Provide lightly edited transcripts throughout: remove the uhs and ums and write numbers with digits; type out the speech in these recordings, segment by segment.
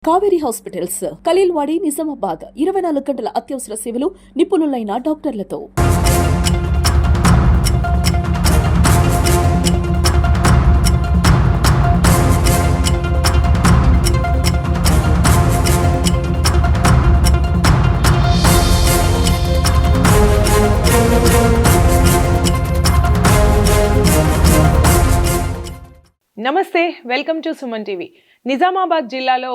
Kaveri hospitals, Khaleelwadi, Nizamabad 24 గంటల అత్యవసర సేవలు, నిపుణులైన డాక్టర్లతో. నమస్తే, welcome to Suman TV. Nizamabad జిల్లాలో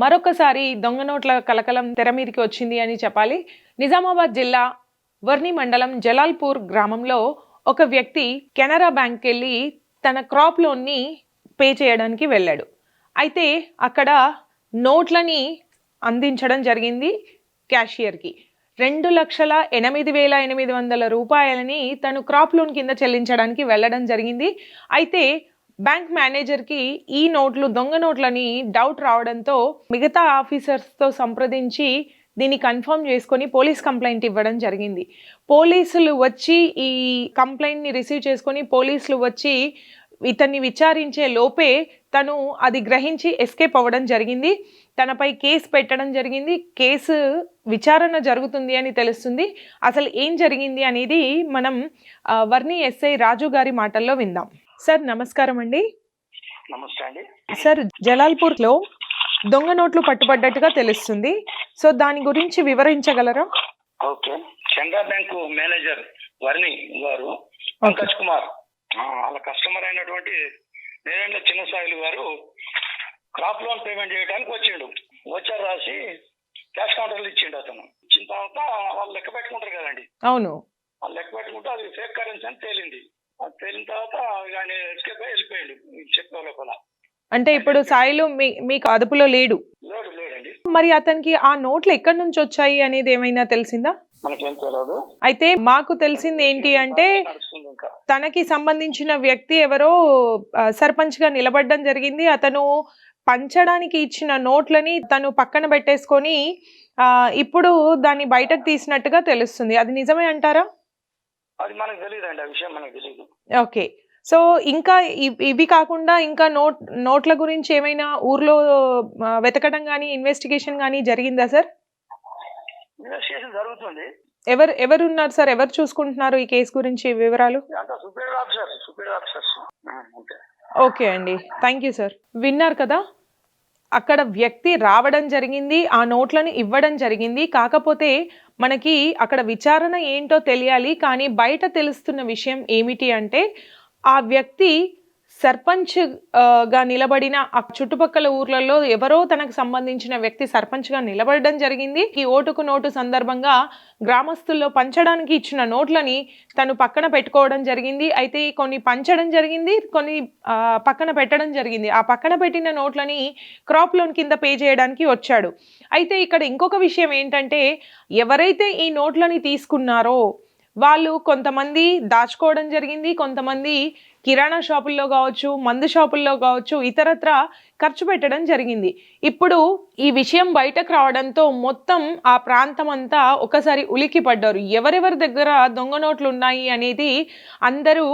మరొకసారి దొంగ నోట్ల కలకలం తెర మీదకి వచ్చింది అని చెప్పాలి. నిజామాబాద్ జిల్లా వర్ని మండలం జలాల్పూర్ గ్రామంలో ఒక వ్యక్తి కెనరా బ్యాంక్కి వెళ్ళి తన క్రాప్ లోన్ని పే చేయడానికి వెళ్ళాడు. అయితే అక్కడ నోట్లని అందించడం జరిగింది క్యాషియర్కి. 2,08,800 రూపాయలని తను క్రాప్ లోన్ కింద చెల్లించడానికి వెళ్ళడం జరిగింది. అయితే బ్యాంక్ మేనేజర్కి ఈ నోట్లు దొంగ నోట్లని డౌట్ రావడంతో మిగతా ఆఫీసర్స్తో సంప్రదించి దీన్ని కన్ఫర్మ్ చేసుకొని పోలీస్ కంప్లైంట్ ఇవ్వడం జరిగింది. పోలీసులు వచ్చి ఈ కంప్లైంట్ని రిసీవ్ చేసుకొని పోలీసులు వచ్చి ఇతన్ని విచారించే లోపే తను అది గ్రహించి ఎస్కేప్ అవ్వడం జరిగింది. తనపై కేసు పెట్టడం జరిగింది. కేసు విచారణ జరుగుతుంది అని తెలుస్తుంది. అసలు ఏం జరిగింది అనేది మనం వర్ని ఎస్ఐ రాజు గారి మాటల్లో విందాం. సార్ నమస్కారం అండి. నమస్తే అండి. సార్, జలాల్పూర్లో దొంగ నోట్లు పట్టుబడ్డట్టుగా తెలుస్తుంది. సో దాని గురించి వివరించగలరా? Okay. Canara bank manager Varni గారు పంకజ్ కుమార్ వాళ్ళ కస్టమర్ అయినటువంటి నేరేళ్ల చిన్నసాయిలు గారు క్రాప్ లోన్ పేమెంట్ చేయడానికి వచ్చారు రాసి క్యాష్ కౌంటర్లు ఇచ్చిండు. అతను ఇచ్చిన తర్వాత వాళ్ళు లెక్క పెట్టుకుంటారు కదండి. అవును. వాళ్ళు లెక్క పెట్టుకుంటే అది ఫేక్ కరెన్సీ అని తేలింది. అది తేలిన తర్వాత ఆయన ఎస్కేప్ అయి వెళ్ళిపోయాడు చెప్పే లోపల. అంటే ఇప్పుడు సాయిలు మీకు అదుపులో లేడు? లేడండి. మరి అతనికి ఆ నోట్లు ఎక్కడి నుంచి వచ్చాయి అనేది ఏమైనా తెలిసిందా? మనకేం తెలియదు. అయితే మాకు తెలిసింది ఏంటి అంటే తనకి సంబంధించిన వ్యక్తి ఎవరో సర్పంచ్ గా నిలబడడం జరిగింది. అతను పంచడానికి ఇచ్చిన నోట్లని తను పక్కన పెట్టేసుకొని ఇప్పుడు దాన్ని బయటకు తీసినట్టుగా తెలుస్తుంది. అది నిజమే అంటారా? అది మనకు తెలియదండి. ఆ విషయం మనకు తెలియదు. ఓకే. సో ఇంకా ఇవి కాకుండా ఇంకా నోట్ల గురించి ఏమైనా ఊర్లో వెతకడం కానీ ఇన్వెస్టిగేషన్ కానీ జరిగిందా సార్? ఇన్వెస్టిగేషన్ జరుగుతుంది. ఎవరు ఉన్నారు సార్? ఎవరు చూసుకుంటున్నారు ఈ కేసు గురించి వివరాలు? ఓకే అండి, థ్యాంక్ యూ సార్. విన్నారు కదా, అక్కడ వ్యక్తి రావడం జరిగింది, ఆ నోట్లను ఇవ్వడం జరిగింది. కాకపోతే మనకి అక్కడ విచారణ ఏంటో తెలియాలి. కానీ బయట తెలుస్తున్న విషయం ఏమిటి అంటే ఆ వ్యక్తి సర్పంచ్ గా నిలబడిన ఆ చుట్టుపక్కల ఊర్లలో ఎవరో తనకు సంబంధించిన వ్యక్తి సర్పంచ్ గా నిలబడడం జరిగింది. ఈ ఓటుకు నోటు సందర్భంగా గ్రామస్తుల్లో పంచడానికి ఇచ్చిన నోట్లని తను పక్కన పెట్టుకోవడం జరిగింది. అయితే కొన్ని పంచడం జరిగింది, కొన్ని పక్కన పెట్టడం జరిగింది. ఆ పక్కన పెట్టిన నోట్లని క్రాప్ లోన్ కింద పే చేయడానికి వచ్చాడు. అయితే ఇక్కడ ఇంకొక విషయం ఏంటంటే ఎవరైతే ఈ నోట్లని తీసుకున్నారో వాళ్ళు కొంతమంది దాచుకోవడం జరిగింది, కొంతమంది కిరాణా షాపుల్లో కావచ్చు, మందు షాపుల్లో కావచ్చు, ఇతరత్ర ఖర్చు పెట్టడం జరిగింది. ఇప్పుడు ఈ విషయం బయటకు రావడంతో మొత్తం ఆ ప్రాంతం అంతా ఒకసారి ఉలిక్కి పడ్డారు. ఎవరెవరి దగ్గర దొంగ నోట్లు ఉన్నాయి అనేది అందరూ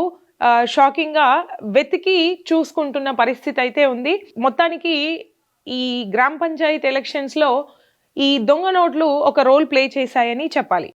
షాకింగ్గా వెతికి చూసుకుంటున్న పరిస్థితి అయితే ఉంది. మొత్తానికి ఈ గ్రామ పంచాయతీ ఎలక్షన్స్లో ఈ దొంగ నోట్లు ఒక రోల్ ప్లే చేశాయని చెప్పాలి.